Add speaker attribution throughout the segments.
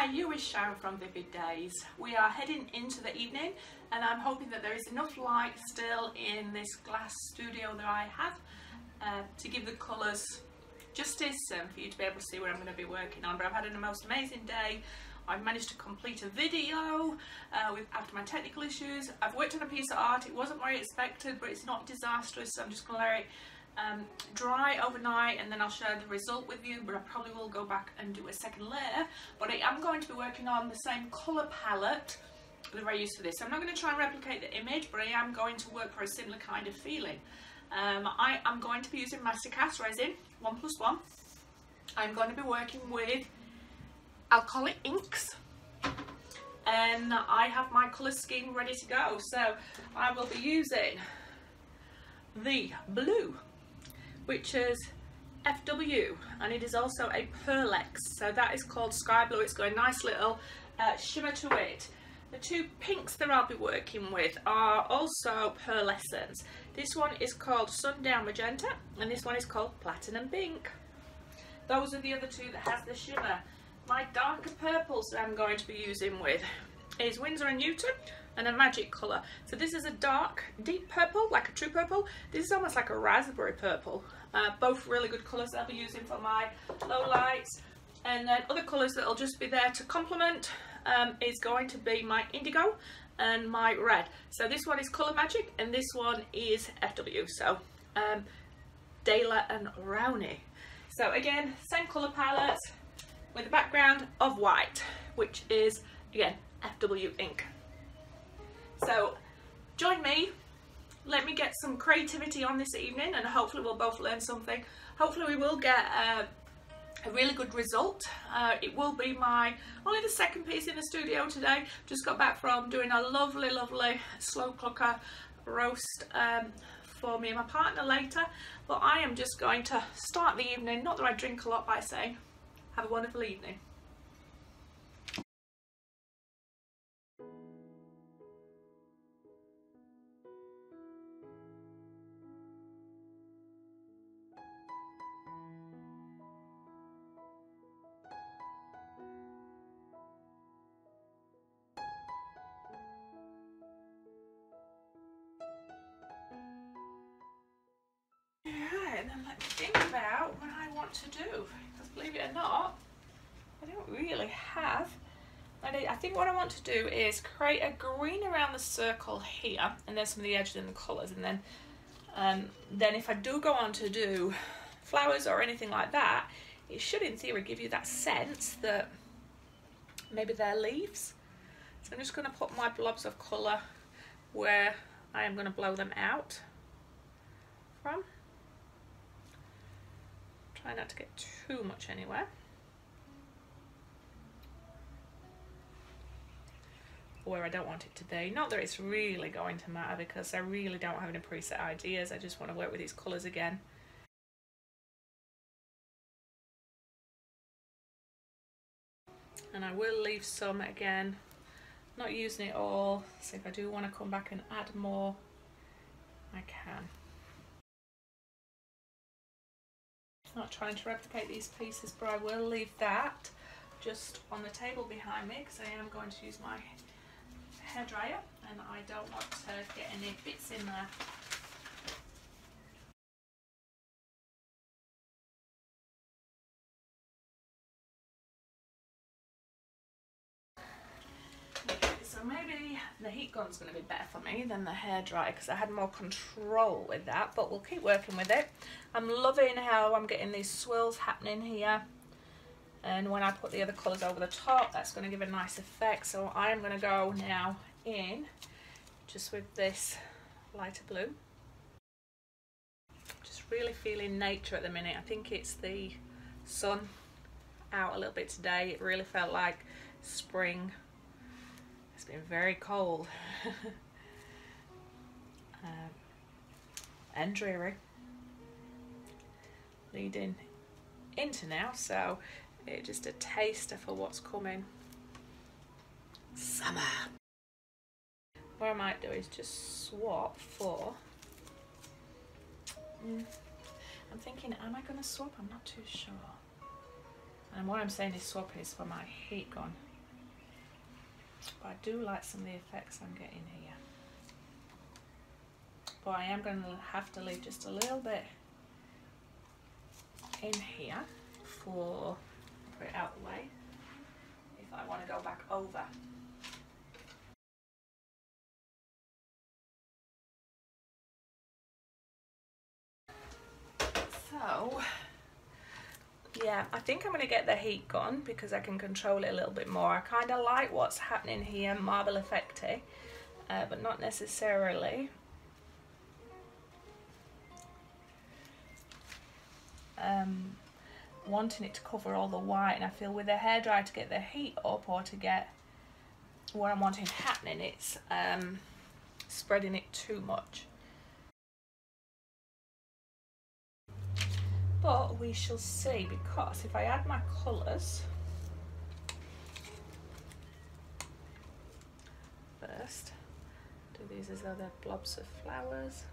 Speaker 1: Hi, you're with Sharon from Vivid Days. We are heading into the evening and I'm hoping that there is enough light still in this glass studio that I have to give the colours justice and for you to be able to see what I'm going to be working on. But I've had a most amazing day. I've managed to complete a video after my technical issues. I've worked on a piece of art. It wasn't what I expected, but it's not disastrous, so I'm just going to let it dry overnight and then I'll share the result with you. But I probably will go back and do a second layer, but I am going to be working on the same colour palette that I used for this. So I'm not going to try and replicate the image, but I am going to work for a similar kind of feeling. I am going to be using Mastercast resin 1+1. I'm going to be working with alcoholic inks and I have my colour scheme ready to go. So I will be using the blue, which is FW, and it is also a Pearlex, so that is called Sky Blue. It's got a nice little shimmer to it. The two pinks that I'll be working with are also pearlescents. This one is called Sundown Magenta and this one is called Platinum Pink. Those are the other two that has the shimmer. My darker purples that I'm going to be using with is Winsor & Newton and a magic colour. So this is a dark, deep purple, like a true purple. This is almost like a raspberry purple. Both really good colours that I'll be using for my low lights. And then other colours that will just be there to complement is going to be my indigo and my red. So this one is Colour Magic and this one is FW. So Dayla and Rowney. So again, same colour palettes with a background of white, which is again FW ink. So join me, let me get some creativity on this evening and hopefully we'll both learn something. Hopefully we will get a really good result. It will be my only the second piece in the studio today. Just got back from doing a lovely slow cooker roast for me and my partner later, but I am just going to start the evening, not that I drink a lot, by saying have a wonderful evening. Alright, then let's think about what I want to do, because believe it or not, I don't really have. I think what I want to do is create a green around the circle here, and then some of the edges and the colours, and then if I do go on to do flowers or anything like that, it should in theory give you that sense that maybe they're leaves. So I'm just going to put my blobs of colour where I am going to blow them out from. Try not to get too much anywhere. Where I don't want it to be. Not that it's really going to matter because I really don't have any preset ideas. I just want to work with these colours again. And I will leave some again, not using it all, so if I do want to come back and add more, I can. Not trying to replicate these pieces, but I will leave that just on the table behind me because I am going to use my hairdryer and I don't want to get any bits in there. Okay, so maybe the heat gun's going to be better for me than the hairdryer because I had more control with that, but we'll keep working with it. I'm loving how I'm getting these swirls happening here, and when I put the other colours over the top, that's going to give a nice effect. So I am going to go now in just with this lighter blue. Just really feeling nature at the minute. I think it's the sun out a little bit today. It really felt like spring. It's been very cold and dreary leading into now, so it's just a taster for what's coming. Summer. What I might do is just swap for I'm thinking, am I going to swap? I'm not too sure. And what I'm saying is swap is for my heat gun. But I do like some of the effects I'm getting here. But I am going to have to leave just a little bit in here for put it out the way if I want to go back over. So yeah, I think I'm going to get the heat gone because I can control it a little bit more. I kind of like what's happening here, marble effecty, but not necessarily wanting it to cover all the white. And I feel with the hairdryer, to get the heat up or to get what I'm wanting happening, it's spreading it too much. But we shall see, because if I add my colours first, do these as though they're blobs of flowers.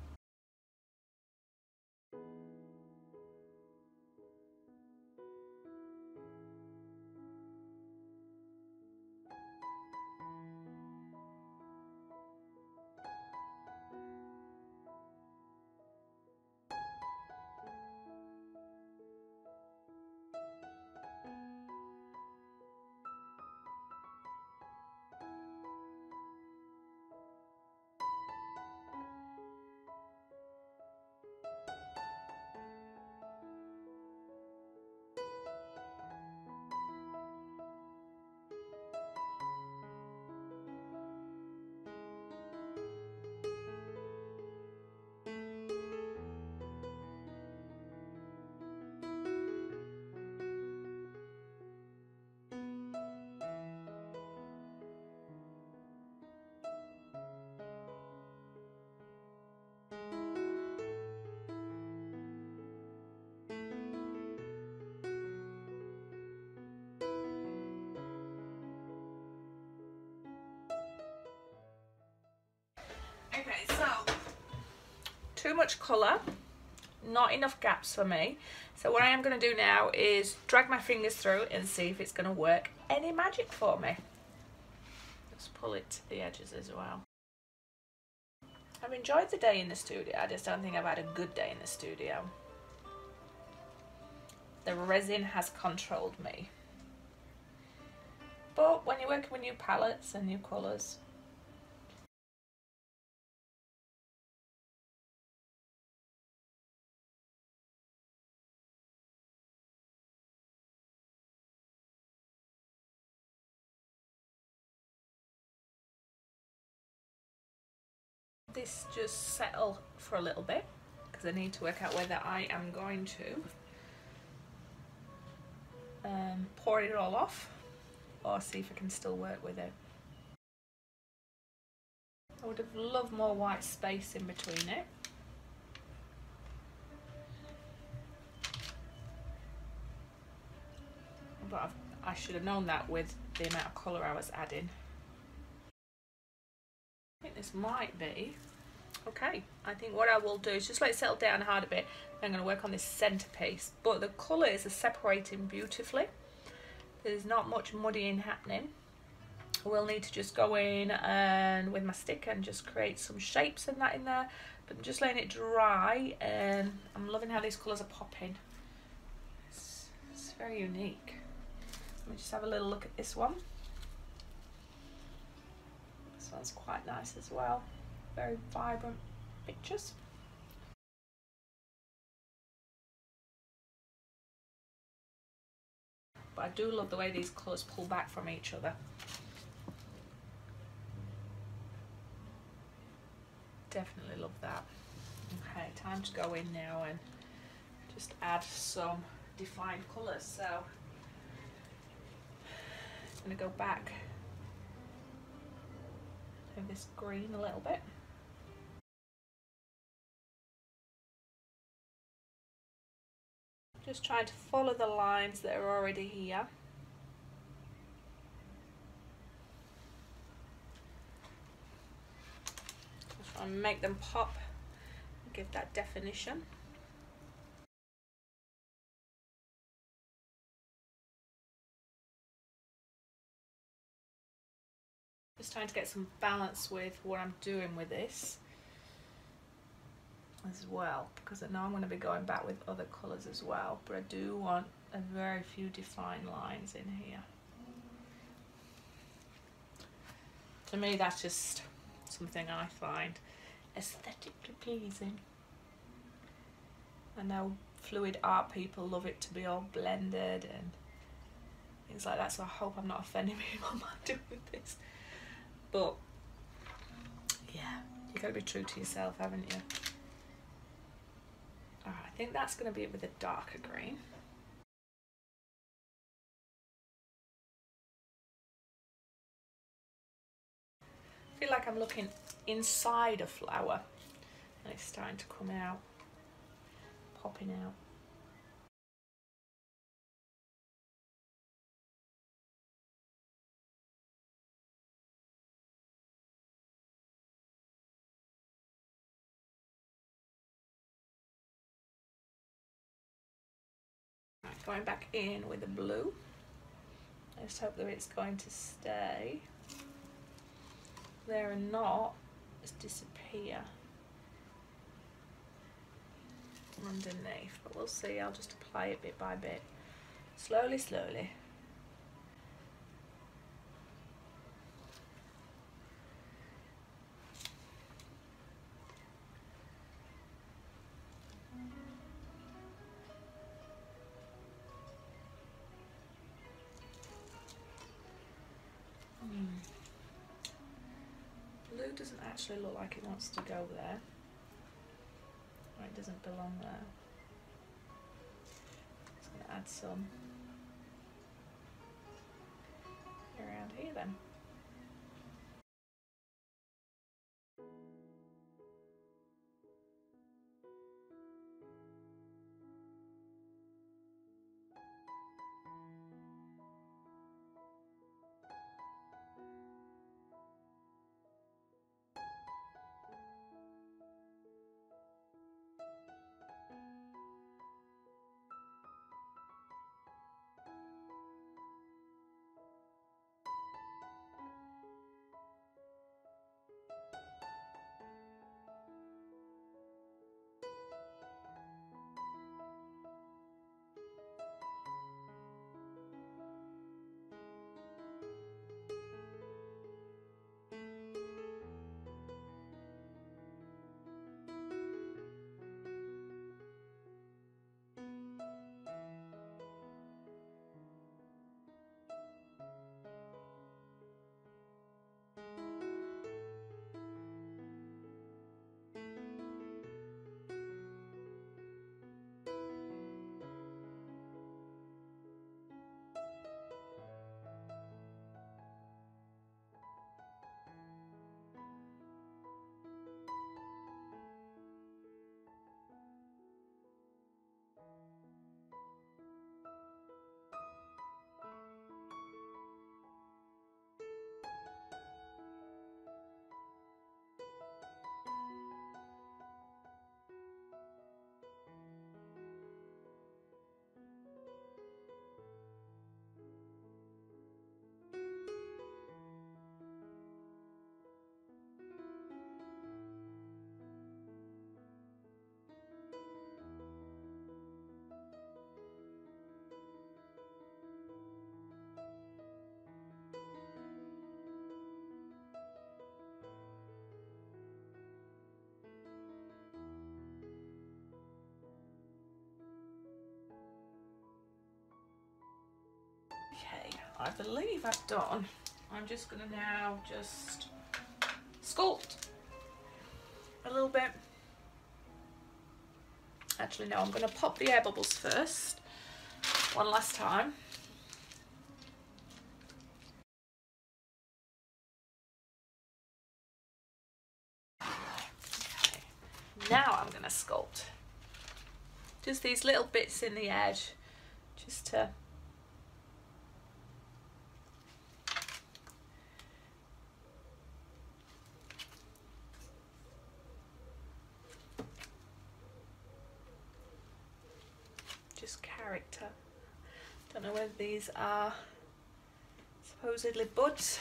Speaker 1: Okay, so too much colour, not enough gaps for me. So what I am going to do now is drag my fingers through and see if it's going to work any magic for me. Just pull it to the edges as well. I've enjoyed the day in the studio, I just don't think I've had a good day in the studio. The resin has controlled me. But when you're working with new palettes and new colours, this just settle for a little bit because I need to work out whether I am going to pour it all off or see if I can still work with it. I would have loved more white space in between it. But I should have known that with the amount of colour I was adding. I think this might be okay. I think what I will do is just let it settle down hard a bit. I'm going to work on this centerpiece, but the colours are separating beautifully. There's not much muddying happening. I will need to just go in and with my stick and just create some shapes and that in there, but I'm just letting it dry, and I'm loving how these colours are popping. It's very unique. Let me just have a little look at this one. This one's quite nice as well. Very vibrant pictures. But I do love the way these colours pull back from each other. Definitely love that. Okay, time to go in now and just add some defined colours. So I'm going to go back to this green a little bit. Just trying to follow the lines that are already here. Just try and make them pop and give that definition. Just trying to get some balance with what I'm doing with this as well, because I know I'm going to be going back with other colours as well, but I do want a very few defined lines in here. To me, that's just something I find aesthetically pleasing. I know fluid art people love it to be all blended and things like that, so I hope I'm not offending people by doing this. But yeah, you got to be true to yourself, haven't you? Alright, I think that's going to be it with a darker green. I feel like I'm looking inside a flower and it's starting to come out, popping out. Right, going back in with the blue. I just hope that it's going to stay there and not just disappear underneath, but we'll see. I'll just apply it bit by bit, slowly. Blue doesn't actually look like it wants to go there. It doesn't belong there. Just going to add some around here then. Okay, I believe I've done. I'm just going to now just sculpt a little bit. Actually, no, I'm going to pop the air bubbles first, one last time. Okay, now I'm going to sculpt just these little bits in the edge, just to character. Don't know whether these are supposedly buds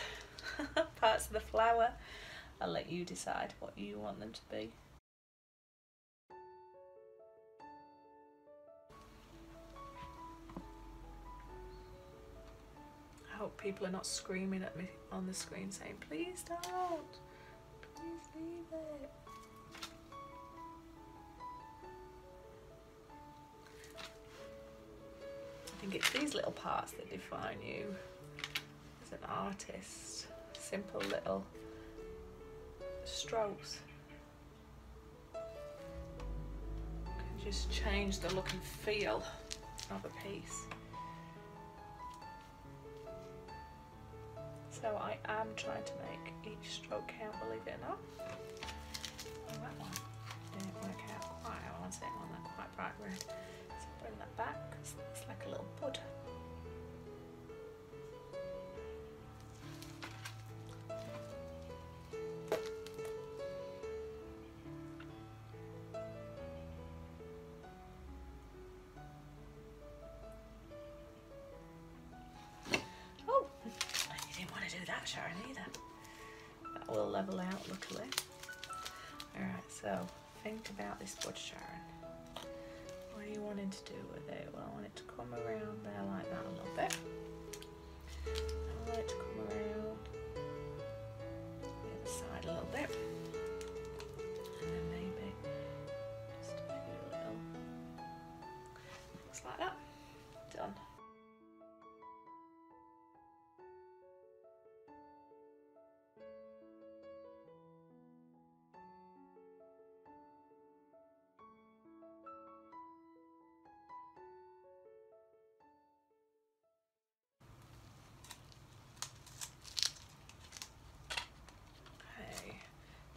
Speaker 1: parts of the flower. I'll let you decide what you want them to be. I hope people are not screaming at me on the screen saying, please don't, please leave it. I think it's these little parts that define you as an artist. Simple little strokes can just change the look and feel of a piece. So I am trying to make each stroke count, believe it or not. Oh, that one didn't work out quite how I want it on that quite bright red. So bring that back because it's like a little bud. Sharon either. That will level out luckily. Alright, so think about this bud, Sharon. What are you wanting to do with it? Well, I want it to come around there like that a little bit. I want it to come around the other side a little bit. And then maybe just a few little looks like that. Done.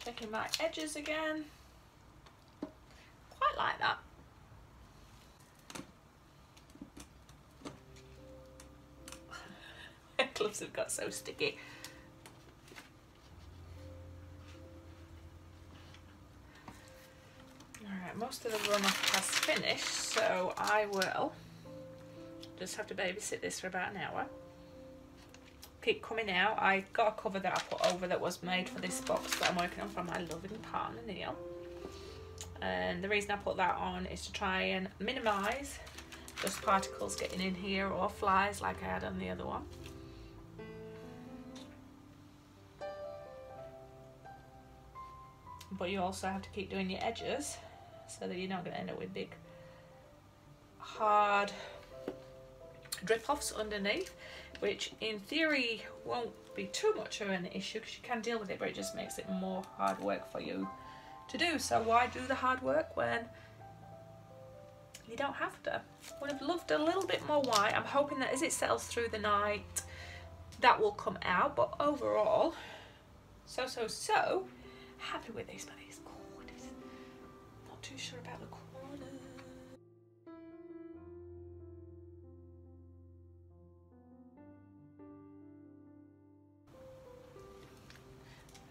Speaker 1: Checking my edges again. Quite like that. My gloves have got so sticky. Alright, most of the runoff has finished, so I will just have to babysit this for about an hour. Keep coming out. I got a cover that I put over that was made for this box that I'm working on from my loving partner Neil, and the reason I put that on is to try and minimise dust particles getting in here or flies like I had on the other one. But you also have to keep doing your edges so that you're not going to end up with big hard drip offs underneath, which in theory won't be too much of an issue because you can deal with it, but it just makes it more hard work for you to do. So why do the hard work when you don't have to? Would have loved a little bit more white. I'm hoping that as it settles through the night that will come out, but overall so happy with this, but it's gorgeous. Not too sure about the corner.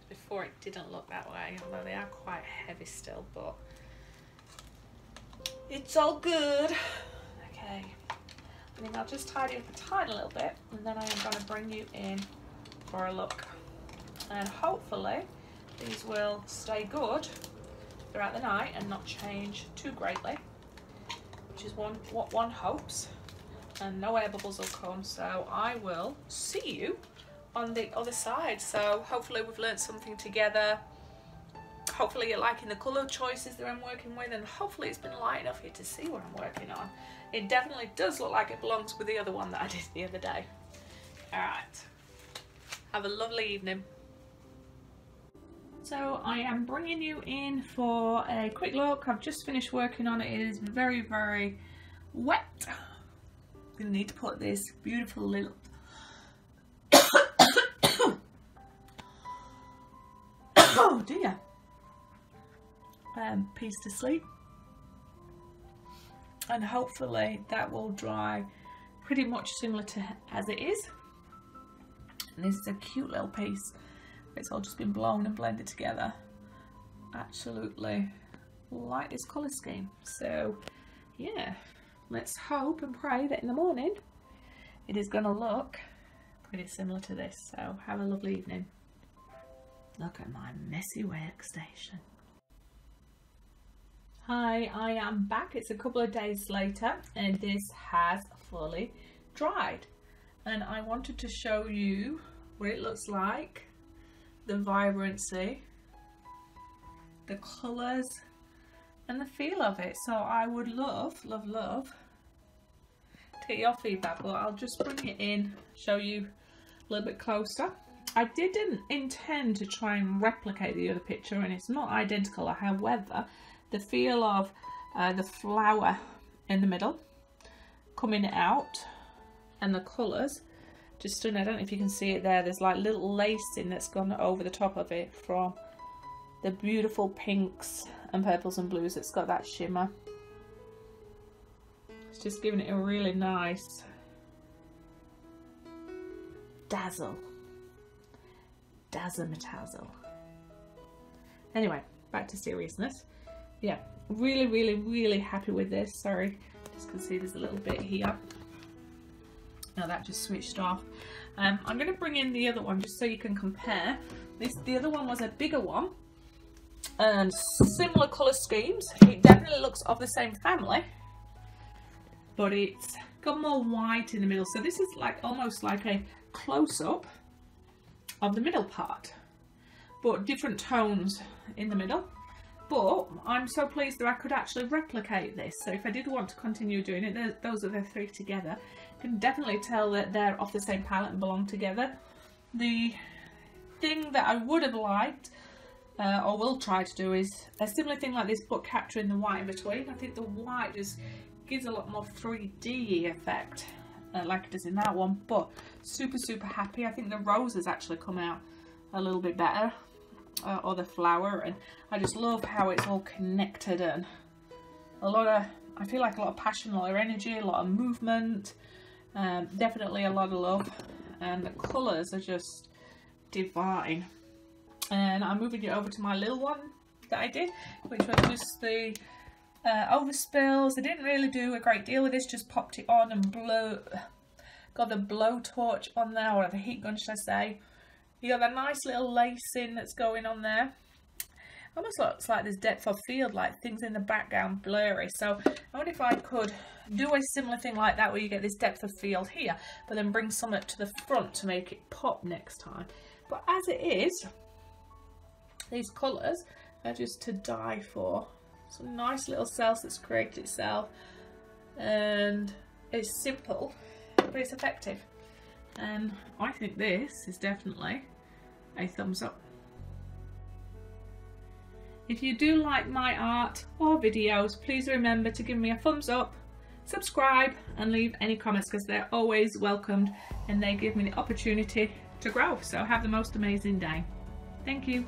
Speaker 1: Before it didn't look that way, although they are quite heavy still, but it's all good. Okay, I think I'll just tidy up a tiny little bit and then I am going to bring you in for a look, and hopefully these will stay good throughout the night and not change too greatly, which is what one hopes, and no air bubbles will come. So I will see you on the other side. So hopefully we've learned something together. Hopefully you're liking the colour choices that I'm working with, and hopefully it's been light enough for you to see what I'm working on. It definitely does look like it belongs with the other one that I did the other day. Alright, have a lovely evening. So I am bringing you in for a quick look. I've just finished working on it. It is very, very wet. I'm going to need to put this beautiful little oh dear, piece to sleep, and hopefully that will dry pretty much similar to as it is. And this is a cute little piece. It's all just been blown and blended together. Absolutely like this colour scheme. So yeah, let's hope and pray that in the morning it is going to look pretty similar to this. So have a lovely evening. Look at my messy workstation. Hi, I am back. It's a couple of days later and this has fully dried. And I wanted to show you what it looks like, the vibrancy, the colours and the feel of it. So I would love to get your feedback, but I'll just bring it in, show you a little bit closer. I didn't intend to try and replicate the other picture and it's not identical. However, the feel of the flower in the middle coming out and the colours, just stunning. I don't know if you can see it there. There's like little lacing that's gone over the top of it from the beautiful pinks and purples and blues. It's got that shimmer. It's just giving it a really nice dazzle. Dazzle-matazzle. Anyway, back to seriousness. Yeah, really happy with this. Sorry, just can see there's a little bit here. Now that just switched off. I'm going to bring in the other one just so you can compare. The other one was a bigger one and similar colour schemes. It definitely looks of the same family, but it's got more white in the middle. So this is like almost like a close-up of the middle part, but different tones in the middle. But I'm so pleased that I could actually replicate this. So if I did want to continue doing it, those are the three together. You can definitely tell that they're off the same palette and belong together. The thing that I would have liked, or will try to do, is a similar thing like this, but capturing the white in between. I think the white just gives a lot more 3D effect, like it does in that one. But super happy. I think the rose has actually come out a little bit better. Or the flower, and I just love how it's all connected and I feel like a lot of passion, a lot of energy, a lot of movement, definitely a lot of love, and the colours are just divine. And I'm moving you over to my little one that I did, which was just the overspills. I didn't really do a great deal with this, just popped it on and got the blowtorch on there, or the heat gun should I say. You got that nice little lacing that's going on there. Almost looks like there's depth of field, like things in the background blurry. So I wonder if I could do a similar thing like that, where you get this depth of field here, but then bring some to the front to make it pop next time. But as it is, these colours are just to die for. Some nice little cells that's created itself, and it's simple, but it's effective. And I think this is definitely a thumbs up. If you do like my art or videos, please remember to give me a thumbs up, subscribe and leave any comments, because they're always welcomed and they give me the opportunity to grow. So have the most amazing day. Thank you.